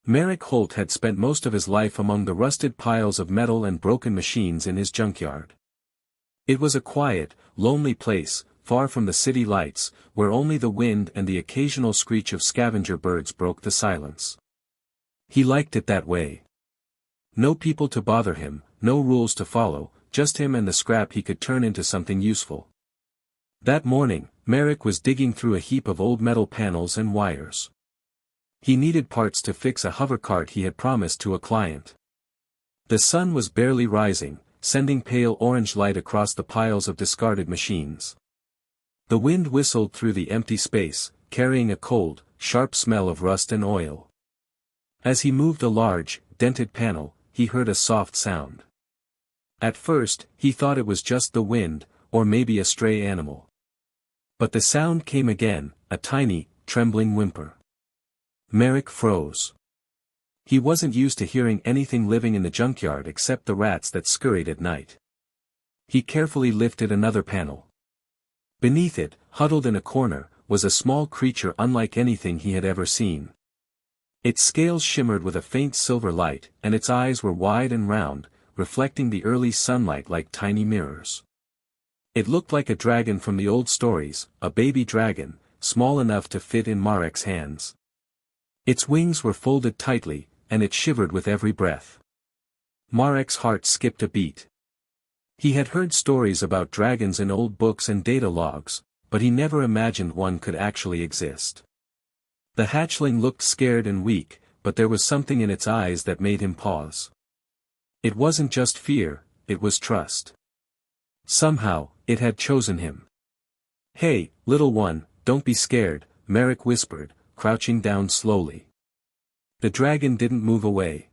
Merrick Holt had spent most of his life among the rusted piles of metal and broken machines in his junkyard. It was a quiet, lonely place, far from the city lights, where only the wind and the occasional screech of scavenger birds broke the silence. He liked it that way. No people to bother him, no rules to follow, just him and the scrap he could turn into something useful. That morning, Merrick was digging through a heap of old metal panels and wires. He needed parts to fix a hovercart he had promised to a client. The sun was barely rising, sending pale orange light across the piles of discarded machines. The wind whistled through the empty space, carrying a cold, sharp smell of rust and oil. As he moved a large, dented panel, he heard a soft sound. At first, he thought it was just the wind, or maybe a stray animal. But the sound came again, a tiny, trembling whimper. Merrick froze. He wasn't used to hearing anything living in the junkyard except the rats that scurried at night. He carefully lifted another panel. Beneath it, huddled in a corner, was a small creature unlike anything he had ever seen. Its scales shimmered with a faint silver light, and its eyes were wide and round, reflecting the early sunlight like tiny mirrors. It looked like a dragon from the old stories, a baby dragon, small enough to fit in Marek's hands. Its wings were folded tightly, and it shivered with every breath. Marek's heart skipped a beat. He had heard stories about dragons in old books and data logs, but he never imagined one could actually exist. The hatchling looked scared and weak, but there was something in its eyes that made him pause. It wasn't just fear, it was trust. Somehow, it had chosen him. "Hey, little one, don't be scared," Merrick whispered, crouching down slowly. The dragon didn't move away.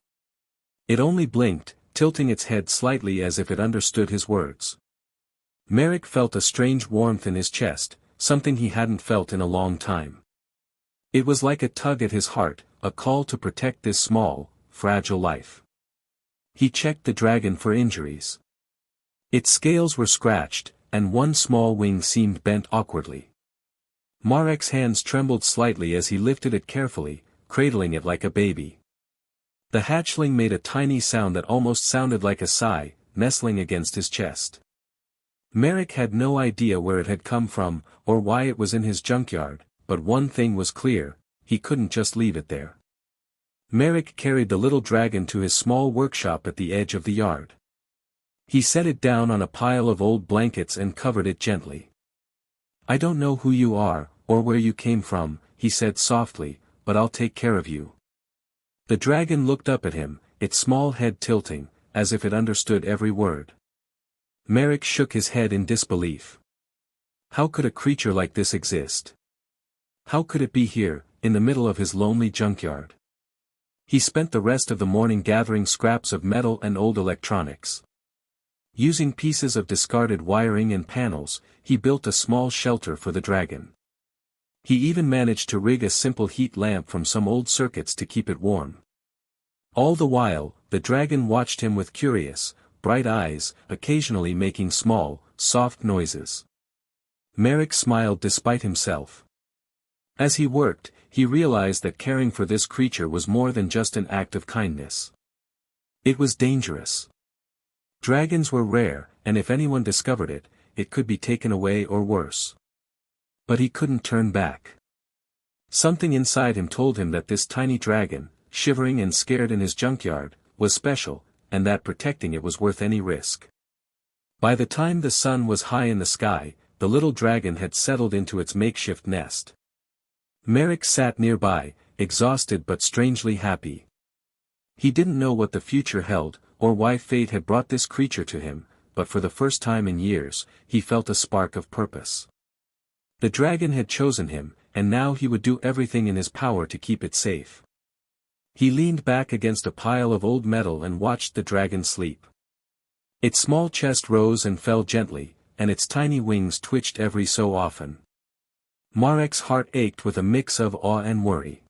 It only blinked, tilting its head slightly as if it understood his words. Merrick felt a strange warmth in his chest, something he hadn't felt in a long time. It was like a tug at his heart, a call to protect this small, fragile life. He checked the dragon for injuries. Its scales were scratched, and one small wing seemed bent awkwardly. Marek's hands trembled slightly as he lifted it carefully, cradling it like a baby. The hatchling made a tiny sound that almost sounded like a sigh, nestling against his chest. Merrick had no idea where it had come from, or why it was in his junkyard, but one thing was clear, he couldn't just leave it there. Merrick carried the little dragon to his small workshop at the edge of the yard. He set it down on a pile of old blankets and covered it gently. "I don't know who you are, or where you came from," he said softly, "but I'll take care of you." The dragon looked up at him, its small head tilting, as if it understood every word. Merrick shook his head in disbelief. How could a creature like this exist? How could it be here, in the middle of his lonely junkyard? He spent the rest of the morning gathering scraps of metal and old electronics. Using pieces of discarded wiring and panels, he built a small shelter for the dragon. He even managed to rig a simple heat lamp from some old circuits to keep it warm. All the while, the dragon watched him with curious, bright eyes, occasionally making small, soft noises. Merrick smiled despite himself. As he worked, he realized that caring for this creature was more than just an act of kindness. It was dangerous. Dragons were rare, and if anyone discovered it, it could be taken away or worse. But he couldn't turn back. Something inside him told him that this tiny dragon, shivering and scared in his junkyard, was special, and that protecting it was worth any risk. By the time the sun was high in the sky, the little dragon had settled into its makeshift nest. Merrick sat nearby, exhausted but strangely happy. He didn't know what the future held, or why fate had brought this creature to him, but for the first time in years, he felt a spark of purpose. The dragon had chosen him, and now he would do everything in his power to keep it safe. He leaned back against a pile of old metal and watched the dragon sleep. Its small chest rose and fell gently, and its tiny wings twitched every so often. Marek's heart ached with a mix of awe and worry.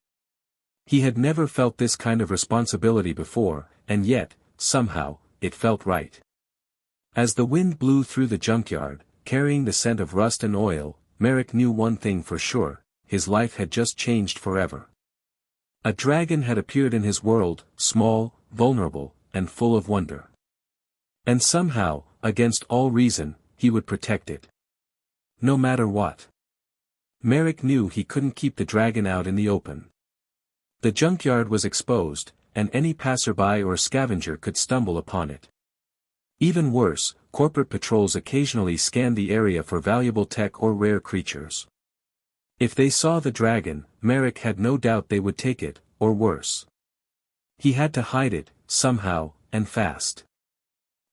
He had never felt this kind of responsibility before, and yet, somehow, it felt right. As the wind blew through the junkyard, carrying the scent of rust and oil, Merrick knew one thing for sure, his life had just changed forever. A dragon had appeared in his world, small, vulnerable, and full of wonder. And somehow, against all reason, he would protect it. No matter what. Merrick knew he couldn't keep the dragon out in the open. The junkyard was exposed, and any passerby or scavenger could stumble upon it. Even worse, corporate patrols occasionally scanned the area for valuable tech or rare creatures. If they saw the dragon, Merrick had no doubt they would take it, or worse. He had to hide it, somehow, and fast.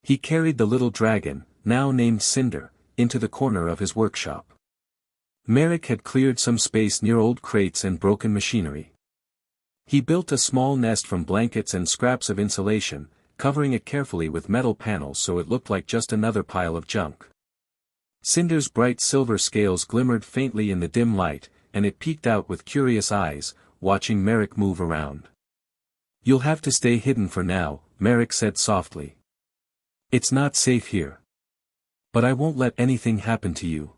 He carried the little dragon, now named Cinder, into the corner of his workshop. Merrick had cleared some space near old crates and broken machinery. He built a small nest from blankets and scraps of insulation, covering it carefully with metal panels so it looked like just another pile of junk. Cinder's bright silver scales glimmered faintly in the dim light, and it peeked out with curious eyes, watching Merrick move around. "You'll have to stay hidden for now," Merrick said softly. "It's not safe here. But I won't let anything happen to you."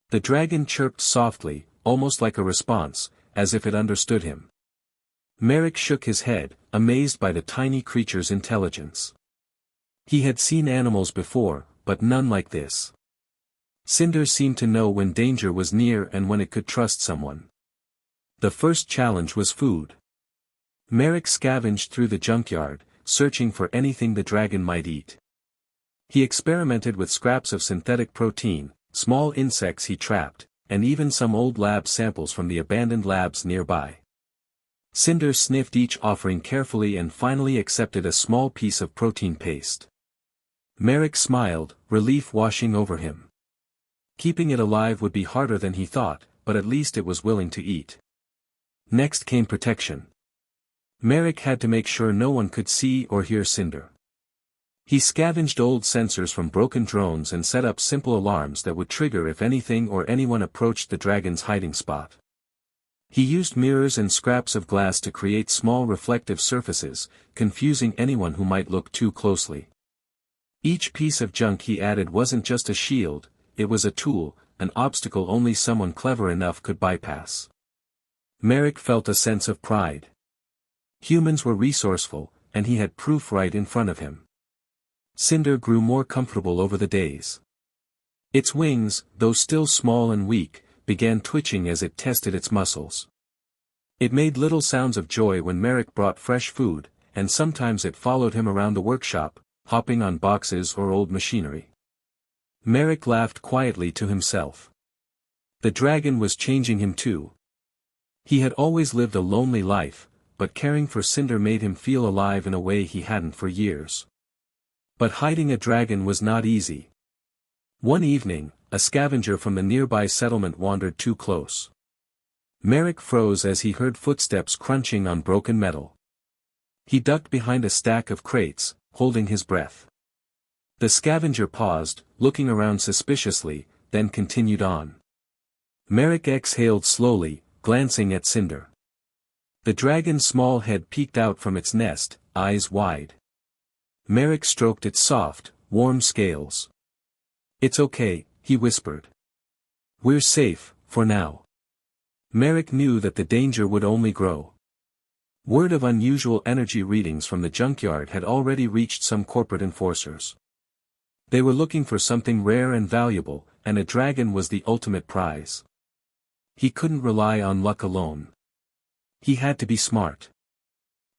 The dragon chirped softly, almost like a response, as if it understood him. Merrick shook his head, amazed by the tiny creature's intelligence. He had seen animals before, but none like this. Cinder seemed to know when danger was near and when it could trust someone. The first challenge was food. Merrick scavenged through the junkyard, searching for anything the dragon might eat. He experimented with scraps of synthetic protein, small insects he trapped, and even some old lab samples from the abandoned labs nearby. Cinder sniffed each offering carefully and finally accepted a small piece of protein paste. Merrick smiled, relief washing over him. Keeping it alive would be harder than he thought, but at least it was willing to eat. Next came protection. Merrick had to make sure no one could see or hear Cinder. He scavenged old sensors from broken drones and set up simple alarms that would trigger if anything or anyone approached the dragon's hiding spot. He used mirrors and scraps of glass to create small reflective surfaces, confusing anyone who might look too closely. Each piece of junk he added wasn't just a shield, it was a tool, an obstacle only someone clever enough could bypass. Merrick felt a sense of pride. Humans were resourceful, and he had proof right in front of him. Cinder grew more comfortable over the days. Its wings, though still small and weak, began twitching as it tested its muscles. It made little sounds of joy when Merrick brought fresh food, and sometimes it followed him around the workshop, hopping on boxes or old machinery. Merrick laughed quietly to himself. The dragon was changing him too. He had always lived a lonely life, but caring for Cinder made him feel alive in a way he hadn't for years. But hiding a dragon was not easy. One evening, a scavenger from the nearby settlement wandered too close. Merrick froze as he heard footsteps crunching on broken metal. He ducked behind a stack of crates, holding his breath. The scavenger paused, looking around suspiciously, then continued on. Merrick exhaled slowly, glancing at Cinder. The dragon's small head peeked out from its nest, eyes wide. Merrick stroked its soft, warm scales. "It's okay," he whispered. "We're safe, for now." Merrick knew that the danger would only grow. Word of unusual energy readings from the junkyard had already reached some corporate enforcers. They were looking for something rare and valuable, and a dragon was the ultimate prize. He couldn't rely on luck alone. He had to be smart.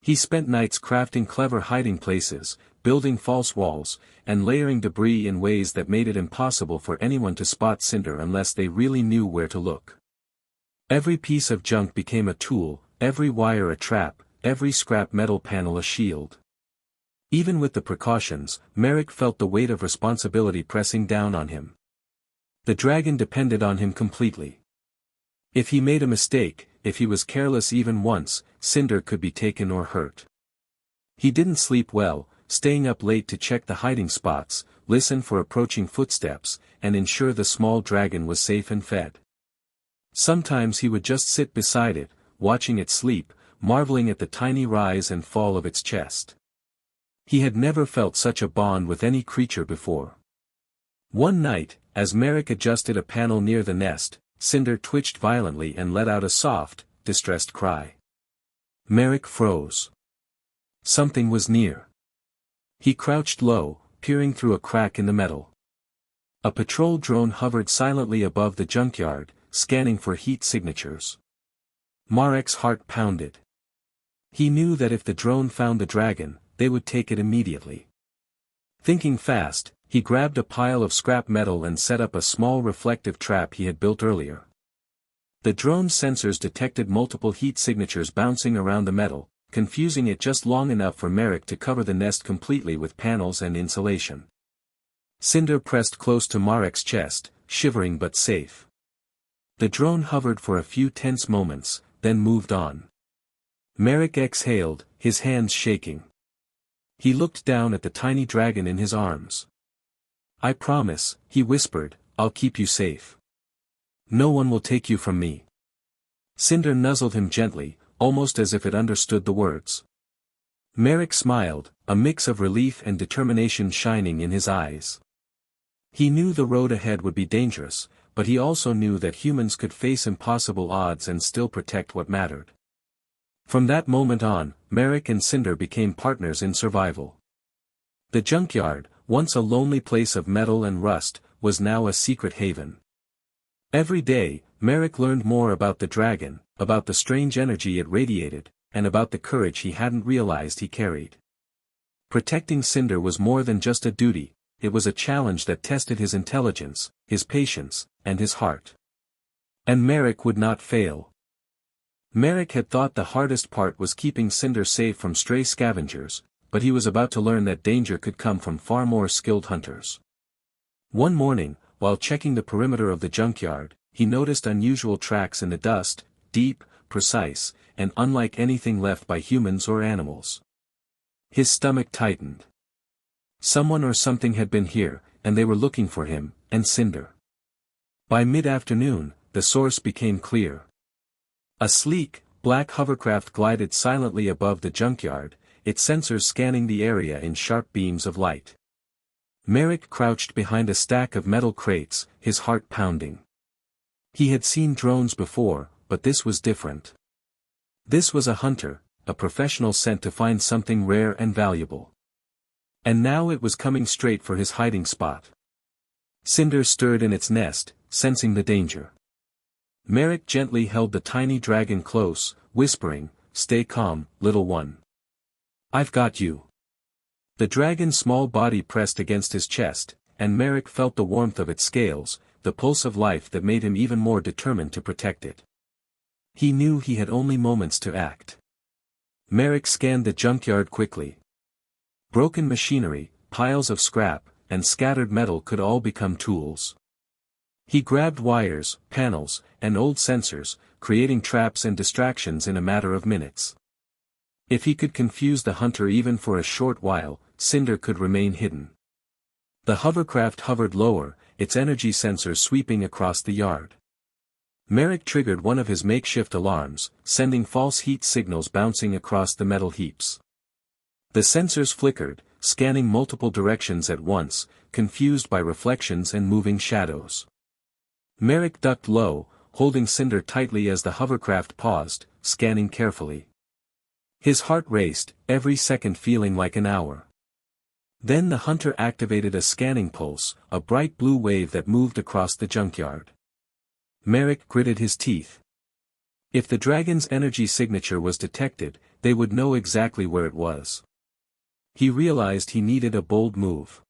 He spent nights crafting clever hiding places, building false walls, and layering debris in ways that made it impossible for anyone to spot Cinder unless they really knew where to look. Every piece of junk became a tool, every wire a trap, every scrap metal panel a shield. Even with the precautions, Merrick felt the weight of responsibility pressing down on him. The dragon depended on him completely. If he made a mistake, if he was careless even once, Cinder could be taken or hurt. He didn't sleep well, staying up late to check the hiding spots, listen for approaching footsteps, and ensure the small dragon was safe and fed. Sometimes he would just sit beside it, watching it sleep, marveling at the tiny rise and fall of its chest. He had never felt such a bond with any creature before. One night, as Merrick adjusted a panel near the nest, Cinder twitched violently and let out a soft, distressed cry. Merrick froze. Something was near. He crouched low, peering through a crack in the metal. A patrol drone hovered silently above the junkyard, scanning for heat signatures. Marek's heart pounded. He knew that if the drone found the dragon, they would take it immediately. Thinking fast, he grabbed a pile of scrap metal and set up a small reflective trap he had built earlier. The drone's sensors detected multiple heat signatures bouncing around the metal, confusing it just long enough for Merrick to cover the nest completely with panels and insulation. Cinder pressed close to Marek's chest, shivering but safe. The drone hovered for a few tense moments, then moved on. Merrick exhaled, his hands shaking. He looked down at the tiny dragon in his arms. "I promise," he whispered, "I'll keep you safe. No one will take you from me." Cinder nuzzled him gently, almost as if it understood the words. Merrick smiled, a mix of relief and determination shining in his eyes. He knew the road ahead would be dangerous, but he also knew that humans could face impossible odds and still protect what mattered. From that moment on, Merrick and Cinder became partners in survival. The junkyard, once a lonely place of metal and rust, was now a secret haven. Every day, Merrick learned more about the dragon, about the strange energy it radiated, and about the courage he hadn't realized he carried. Protecting Cinder was more than just a duty, it was a challenge that tested his intelligence, his patience, and his heart. And Merrick would not fail. Merrick had thought the hardest part was keeping Cinder safe from stray scavengers, but he was about to learn that danger could come from far more skilled hunters. One morning, while checking the perimeter of the junkyard, he noticed unusual tracks in the dust, deep, precise, and unlike anything left by humans or animals. His stomach tightened. Someone or something had been here, and they were looking for him, and Cinder. By mid-afternoon, the source became clear. A sleek, black hovercraft glided silently above the junkyard, its sensors scanning the area in sharp beams of light. Merrick crouched behind a stack of metal crates, his heart pounding. He had seen drones before, but this was different. This was a hunter, a professional sent to find something rare and valuable. And now it was coming straight for his hiding spot. Cinder stirred in its nest, sensing the danger. Merrick gently held the tiny dragon close, whispering, "Stay calm, little one. I've got you." The dragon's small body pressed against his chest, and Merrick felt the warmth of its scales, the pulse of life that made him even more determined to protect it. He knew he had only moments to act. Merrick scanned the junkyard quickly. Broken machinery, piles of scrap, and scattered metal could all become tools. He grabbed wires, panels, and old sensors, creating traps and distractions in a matter of minutes. If he could confuse the hunter even for a short while, Cinder could remain hidden. The hovercraft hovered lower, its energy sensors sweeping across the yard. Merrick triggered one of his makeshift alarms, sending false heat signals bouncing across the metal heaps. The sensors flickered, scanning multiple directions at once, confused by reflections and moving shadows. Merrick ducked low, holding Cinder tightly as the hovercraft paused, scanning carefully. His heart raced, every second feeling like an hour. Then the hunter activated a scanning pulse, a bright blue wave that moved across the junkyard. Merrick gritted his teeth. If the dragon's energy signature was detected, they would know exactly where it was. He realized he needed a bold move.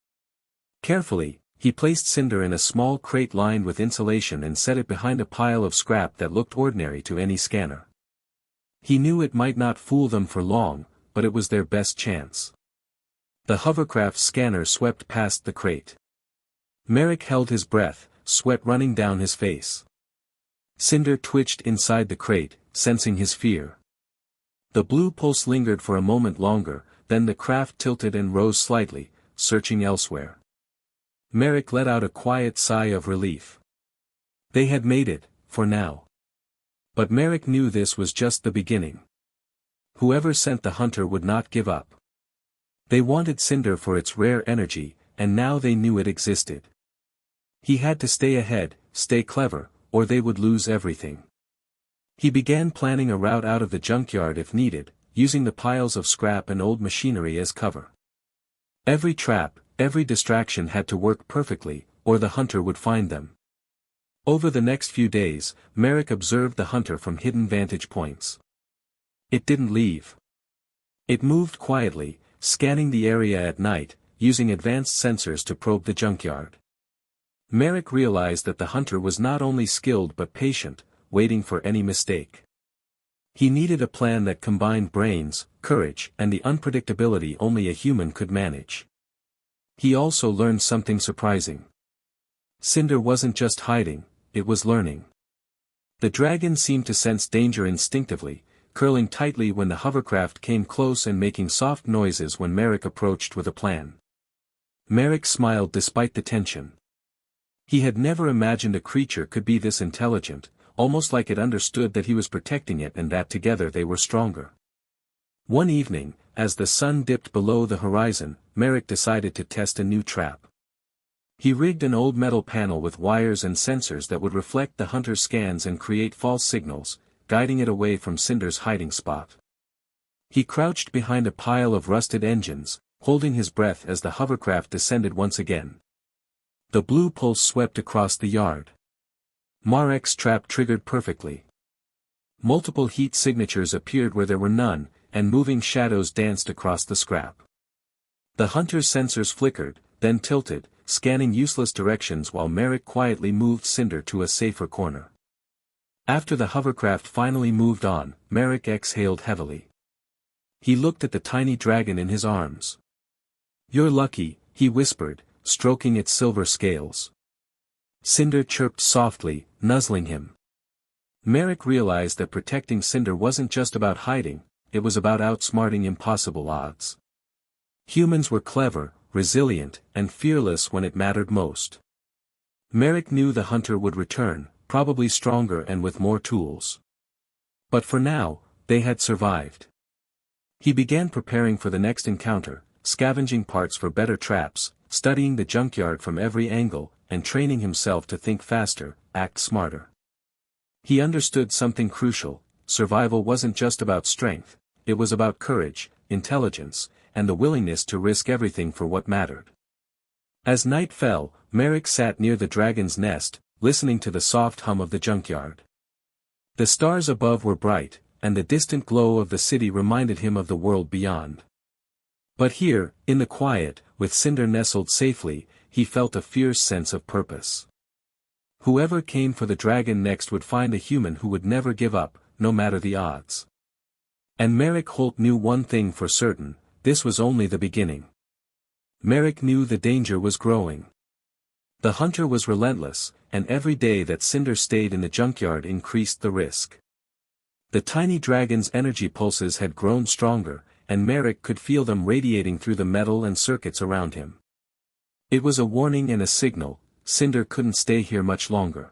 Carefully, he placed Cinder in a small crate lined with insulation and set it behind a pile of scrap that looked ordinary to any scanner. He knew it might not fool them for long, but it was their best chance. The hovercraft's scanner swept past the crate. Merrick held his breath, sweat running down his face. Cinder twitched inside the crate, sensing his fear. The blue pulse lingered for a moment longer, then the craft tilted and rose slightly, searching elsewhere. Merrick let out a quiet sigh of relief. They had made it, for now. But Merrick knew this was just the beginning. Whoever sent the hunter would not give up. They wanted Cinder for its rare energy, and now they knew it existed. He had to stay ahead, stay clever, or they would lose everything. He began planning a route out of the junkyard if needed, using the piles of scrap and old machinery as cover. Every trap, every distraction had to work perfectly, or the hunter would find them. Over the next few days, Merrick observed the hunter from hidden vantage points. It didn't leave. It moved quietly, scanning the area at night, using advanced sensors to probe the junkyard. Merrick realized that the hunter was not only skilled but patient, waiting for any mistake. He needed a plan that combined brains, courage, and the unpredictability only a human could manage. He also learned something surprising. Cinder wasn't just hiding, it was learning. The dragon seemed to sense danger instinctively, curling tightly when the hovercraft came close and making soft noises when Merrick approached with a plan. Merrick smiled despite the tension. He had never imagined a creature could be this intelligent, almost like it understood that he was protecting it and that together they were stronger. One evening, as the sun dipped below the horizon, Merrick decided to test a new trap. He rigged an old metal panel with wires and sensors that would reflect the hunter's scans and create false signals, guiding it away from Cinder's hiding spot. He crouched behind a pile of rusted engines, holding his breath as the hovercraft descended once again. The blue pulse swept across the yard. Marek's trap triggered perfectly. Multiple heat signatures appeared where there were none, and moving shadows danced across the scrap. The hunter's sensors flickered, then tilted, scanning useless directions while Merrick quietly moved Cinder to a safer corner. After the hovercraft finally moved on, Merrick exhaled heavily. He looked at the tiny dragon in his arms. "You're lucky," he whispered, stroking its silver scales. Cinder chirped softly, nuzzling him. Merrick realized that protecting Cinder wasn't just about hiding, it was about outsmarting impossible odds. Humans were clever, resilient, and fearless when it mattered most. Merrick knew the hunter would return, probably stronger and with more tools. But for now, they had survived. He began preparing for the next encounter, scavenging parts for better traps, studying the junkyard from every angle, and training himself to think faster, act smarter. He understood something crucial: survival wasn't just about strength, it was about courage, intelligence, and the willingness to risk everything for what mattered. As night fell, Merrick sat near the dragon's nest, listening to the soft hum of the junkyard. The stars above were bright, and the distant glow of the city reminded him of the world beyond. But here, in the quiet, with Cinder nestled safely, he felt a fierce sense of purpose. Whoever came for the dragon next would find a human who would never give up, no matter the odds. And Merrick Holt knew one thing for certain: this was only the beginning. Merrick knew the danger was growing. The hunter was relentless, and every day that Cinder stayed in the junkyard increased the risk. The tiny dragon's energy pulses had grown stronger, and Merrick could feel them radiating through the metal and circuits around him. It was a warning and a signal: Cinder couldn't stay here much longer.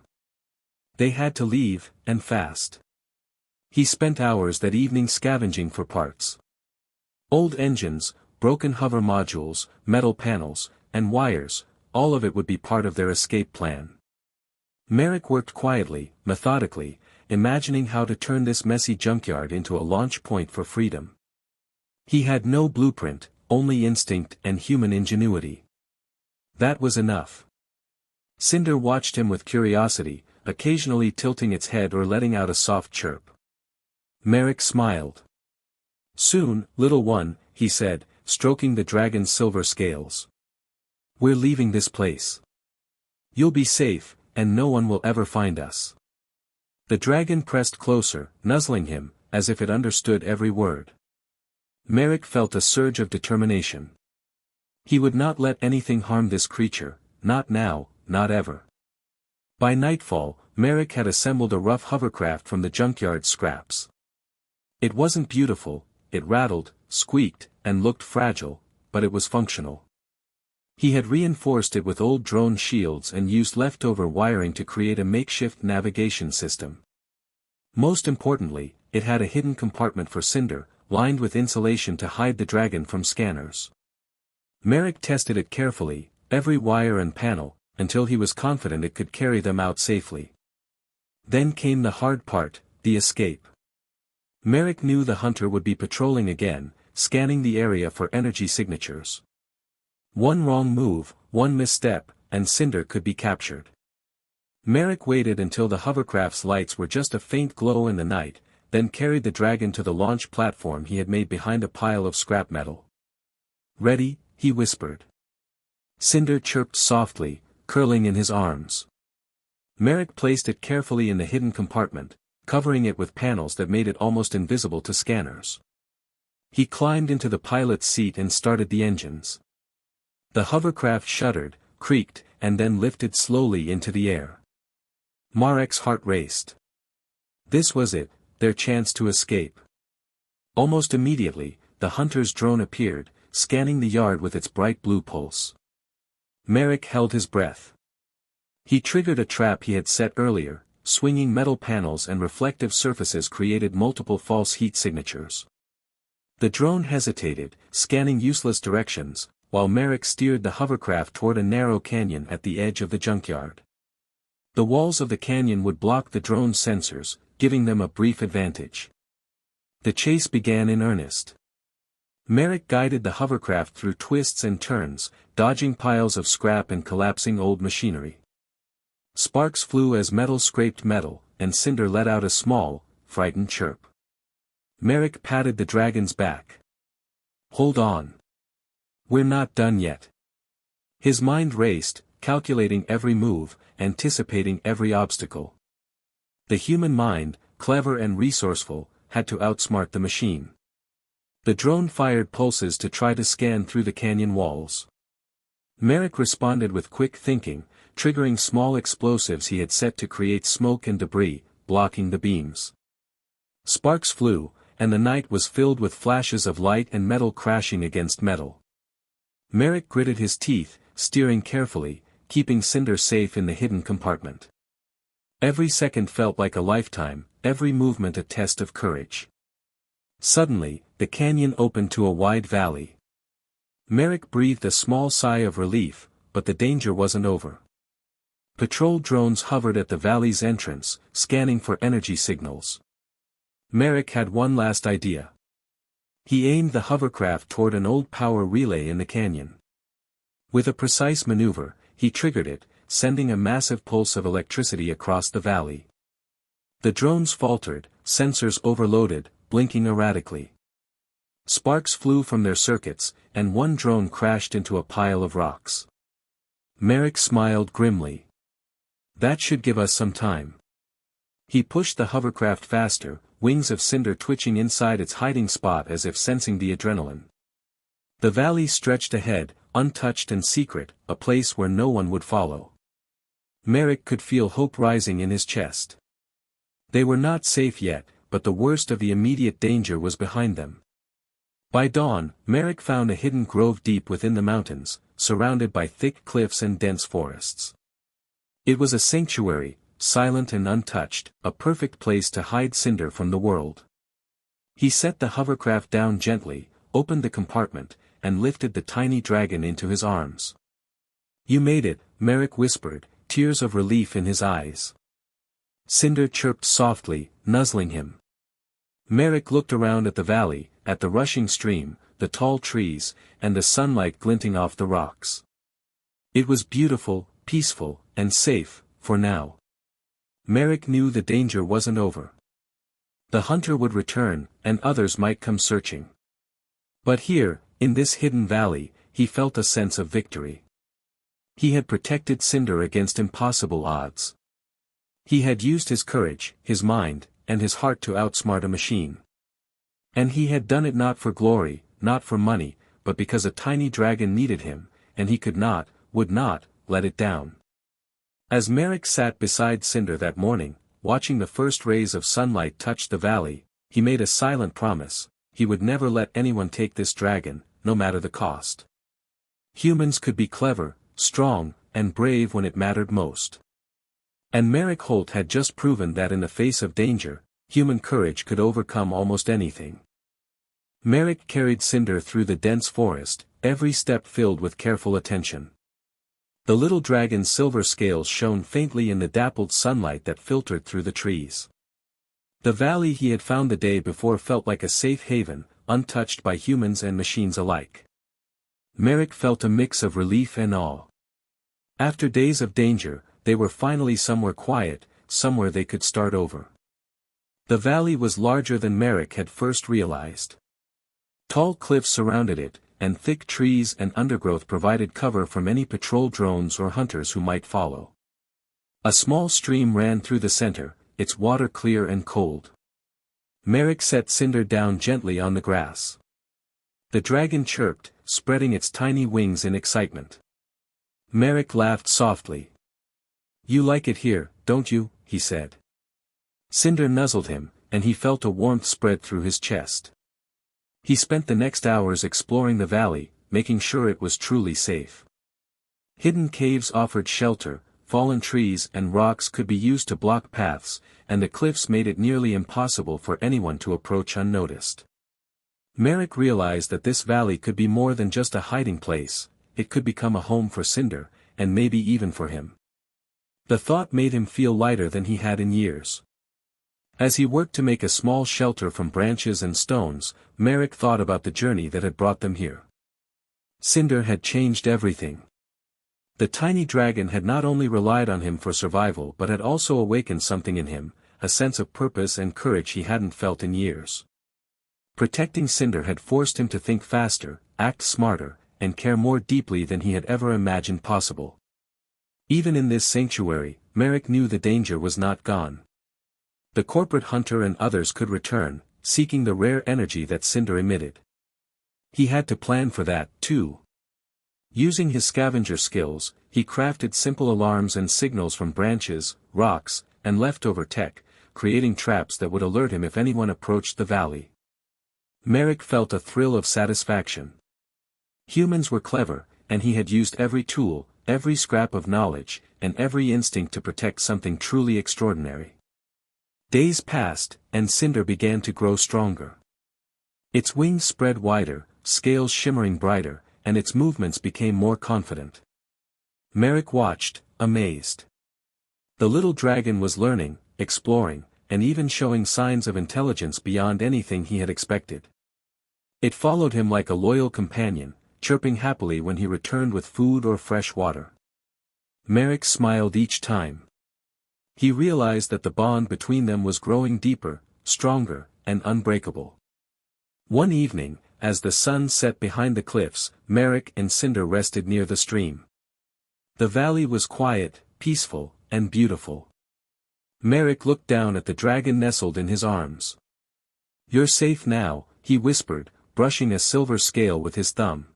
They had to leave, and fast. He spent hours that evening scavenging for parts. Old engines, broken hover modules, metal panels, and wires, all of it would be part of their escape plan. Merrick worked quietly, methodically, imagining how to turn this messy junkyard into a launch point for freedom. He had no blueprint, only instinct and human ingenuity. That was enough. Cinder watched him with curiosity, occasionally tilting its head or letting out a soft chirp. Merrick smiled. "Soon, little one," he said, stroking the dragon's silver scales. "We're leaving this place. You'll be safe, and no one will ever find us." The dragon pressed closer, nuzzling him, as if it understood every word. Merrick felt a surge of determination. He would not let anything harm this creature, not now, not ever. By nightfall, Merrick had assembled a rough hovercraft from the junkyard scraps. It wasn't beautiful, it rattled, squeaked, and looked fragile, but it was functional. He had reinforced it with old drone shields and used leftover wiring to create a makeshift navigation system. Most importantly, it had a hidden compartment for Cinder, lined with insulation to hide the dragon from scanners. Merrick tested it carefully, every wire and panel, until he was confident it could carry them out safely. Then came the hard part: The escape. Merrick knew the hunter would be patrolling again, scanning the area for energy signatures. One wrong move, one misstep, and Cinder could be captured. Merrick waited until the hovercraft's lights were just a faint glow in the night, then carried the dragon to the launch platform he had made behind a pile of scrap metal. "Ready?" he whispered. Cinder chirped softly, curling in his arms. Merrick placed it carefully in the hidden compartment, covering it with panels that made it almost invisible to scanners. He climbed into the pilot's seat and started the engines. The hovercraft shuddered, creaked, and then lifted slowly into the air. Marek's heart raced. This was it, their chance to escape. Almost immediately, the hunter's drone appeared, scanning the yard with its bright blue pulse. Merrick held his breath. He triggered a trap he had set earlier. Swinging metal panels and reflective surfaces created multiple false heat signatures. The drone hesitated, scanning useless directions, while Merrick steered the hovercraft toward a narrow canyon at the edge of the junkyard. The walls of the canyon would block the drone's sensors, giving them a brief advantage. The chase began in earnest. Merrick guided the hovercraft through twists and turns, dodging piles of scrap and collapsing old machinery. Sparks flew as metal scraped metal, and Cinder let out a small, frightened chirp. Merrick patted the dragon's back. "Hold on. We're not done yet." His mind raced, calculating every move, anticipating every obstacle. The human mind, clever and resourceful, had to outsmart the machine. The drone fired pulses to try to scan through the canyon walls. Merrick responded with quick thinking, triggering small explosives he had set to create smoke and debris, blocking the beams. Sparks flew, and the night was filled with flashes of light and metal crashing against metal. Merrick gritted his teeth, steering carefully, keeping Cinder safe in the hidden compartment. Every second felt like a lifetime, every movement a test of courage. Suddenly, the canyon opened to a wide valley. Merrick breathed a small sigh of relief, but the danger wasn't over. Patrol drones hovered at the valley's entrance, scanning for energy signals. Merrick had one last idea. He aimed the hovercraft toward an old power relay in the canyon. With a precise maneuver, he triggered it, sending a massive pulse of electricity across the valley. The drones faltered, sensors overloaded, blinking erratically. Sparks flew from their circuits, and one drone crashed into a pile of rocks. Merrick smiled grimly. That should give us some time. He pushed the hovercraft faster, wings of Cinder twitching inside its hiding spot as if sensing the adrenaline. The valley stretched ahead, untouched and secret, a place where no one would follow. Merrick could feel hope rising in his chest. They were not safe yet, but the worst of the immediate danger was behind them. By dawn, Merrick found a hidden grove deep within the mountains, surrounded by thick cliffs and dense forests. It was a sanctuary, silent and untouched, a perfect place to hide Cinder from the world. He set the hovercraft down gently, opened the compartment, and lifted the tiny dragon into his arms. "You made it," Merrick whispered, tears of relief in his eyes. Cinder chirped softly, nuzzling him. Merrick looked around at the valley, at the rushing stream, the tall trees, and the sunlight glinting off the rocks. It was beautiful, peaceful, and safe, for now. Merrick knew the danger wasn't over. The hunter would return, and others might come searching. But here, in this hidden valley, he felt a sense of victory. He had protected Cinder against impossible odds. He had used his courage, his mind, and his heart to outsmart a machine. And he had done it not for glory, not for money, but because a tiny dragon needed him, and he could not, would not, let it down. As Merrick sat beside Cinder that morning, watching the first rays of sunlight touch the valley, he made a silent promise: he would never let anyone take this dragon, no matter the cost. Humans could be clever, strong, and brave when it mattered most. And Merrick Holt had just proven that in the face of danger, human courage could overcome almost anything. Merrick carried Cinder through the dense forest, every step filled with careful attention. The little dragon's silver scales shone faintly in the dappled sunlight that filtered through the trees. The valley he had found the day before felt like a safe haven, untouched by humans and machines alike. Merrick felt a mix of relief and awe. After days of danger, they were finally somewhere quiet, somewhere they could start over. The valley was larger than Merrick had first realized. Tall cliffs surrounded it, and thick trees and undergrowth provided cover from any patrol drones or hunters who might follow. A small stream ran through the center, its water clear and cold. Merrick set Cinder down gently on the grass. The dragon chirped, spreading its tiny wings in excitement. Merrick laughed softly. "You like it here, don't you?" he said. Cinder nuzzled him, and he felt a warmth spread through his chest. He spent the next hours exploring the valley, making sure it was truly safe. Hidden caves offered shelter, fallen trees and rocks could be used to block paths, and the cliffs made it nearly impossible for anyone to approach unnoticed. Merrick realized that this valley could be more than just a hiding place, it could become a home for Cinder, and maybe even for him. The thought made him feel lighter than he had in years. As he worked to make a small shelter from branches and stones, Merrick thought about the journey that had brought them here. Cinder had changed everything. The tiny dragon had not only relied on him for survival but had also awakened something in him, a sense of purpose and courage he hadn't felt in years. Protecting Cinder had forced him to think faster, act smarter, and care more deeply than he had ever imagined possible. Even in this sanctuary, Merrick knew the danger was not gone. The corporate hunter and others could return, seeking the rare energy that Cinder emitted. He had to plan for that, too. Using his scavenger skills, he crafted simple alarms and signals from branches, rocks, and leftover tech, creating traps that would alert him if anyone approached the valley. Merrick felt a thrill of satisfaction. Humans were clever, and he had used every tool, every scrap of knowledge, and every instinct to protect something truly extraordinary. Days passed, and Cinder began to grow stronger. Its wings spread wider, scales shimmering brighter, and its movements became more confident. Merrick watched, amazed. The little dragon was learning, exploring, and even showing signs of intelligence beyond anything he had expected. It followed him like a loyal companion, chirping happily when he returned with food or fresh water. Merrick smiled each time. He realized that the bond between them was growing deeper, stronger, and unbreakable. One evening, as the sun set behind the cliffs, Merrick and Cinder rested near the stream. The valley was quiet, peaceful, and beautiful. Merrick looked down at the dragon nestled in his arms. "You're safe now," he whispered, brushing a silver scale with his thumb.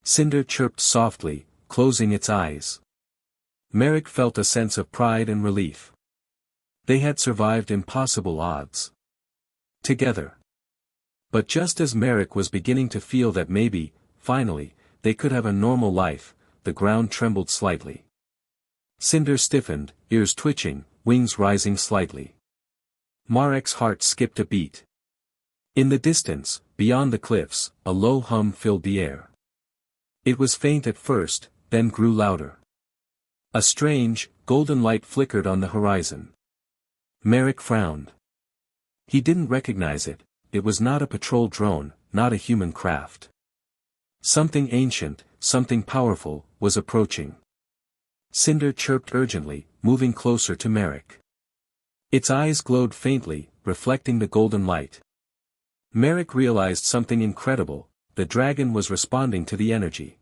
Cinder chirped softly, closing its eyes. Merrick felt a sense of pride and relief. They had survived impossible odds. Together. But just as Merrick was beginning to feel that maybe, finally, they could have a normal life, the ground trembled slightly. Cinder stiffened, ears twitching, wings rising slightly. Merrick's heart skipped a beat. In the distance, beyond the cliffs, a low hum filled the air. It was faint at first, then grew louder. A strange, golden light flickered on the horizon. Merrick frowned. He didn't recognize it, it was not a patrol drone, not a human craft. Something ancient, something powerful, was approaching. Cinder chirped urgently, moving closer to Merrick. Its eyes glowed faintly, reflecting the golden light. Merrick realized something incredible, the dragon was responding to the energy.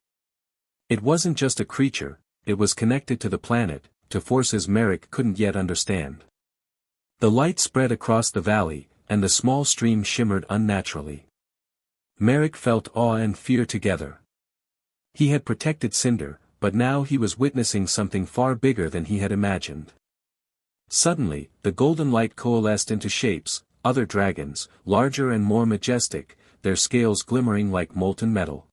It wasn't just a creature, it was connected to the planet, to forces Merrick couldn't yet understand. The light spread across the valley, and the small stream shimmered unnaturally. Merrick felt awe and fear together. He had protected Cinder, but now he was witnessing something far bigger than he had imagined. Suddenly, the golden light coalesced into shapes, other dragons, larger and more majestic, their scales glimmering like molten metal.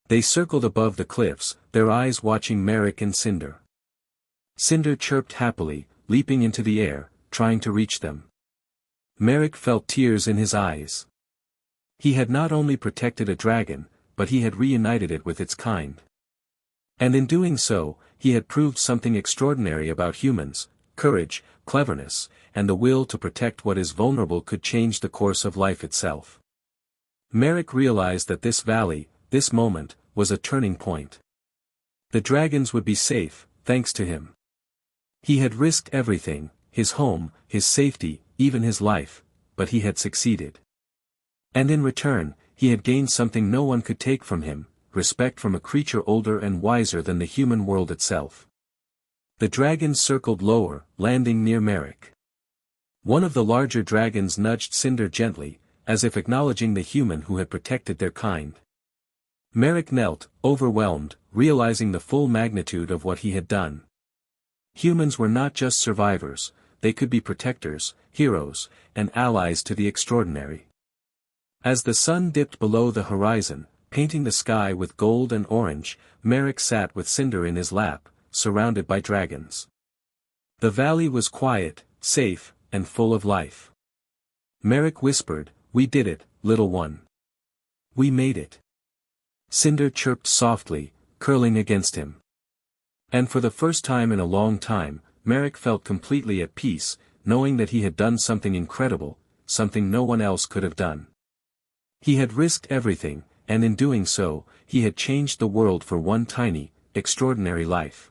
They circled above the cliffs, their eyes watching Merrick and Cinder. Cinder chirped happily, leaping into the air, trying to reach them. Merrick felt tears in his eyes. He had not only protected a dragon, but he had reunited it with its kind. And in doing so, he had proved something extraordinary about humans, courage, cleverness, and the will to protect what is vulnerable could change the course of life itself. Merrick realized that this valley, this moment, was a turning point. The dragons would be safe, thanks to him. He had risked everything, his home, his safety, even his life, but he had succeeded. And in return, he had gained something no one could take from him, respect from a creature older and wiser than the human world itself. The dragons circled lower, landing near Merrick. One of the larger dragons nudged Cinder gently, as if acknowledging the human who had protected their kind. Merrick knelt, overwhelmed, realizing the full magnitude of what he had done. Humans were not just survivors, they could be protectors, heroes, and allies to the extraordinary. As the sun dipped below the horizon, painting the sky with gold and orange, Merrick sat with Cinder in his lap, surrounded by dragons. The valley was quiet, safe, and full of life. Merrick whispered, "We did it, little one. We made it." Cinder chirped softly, curling against him. And for the first time in a long time, Merrick felt completely at peace, knowing that he had done something incredible, something no one else could have done. He had risked everything, and in doing so, he had changed the world for one tiny, extraordinary life.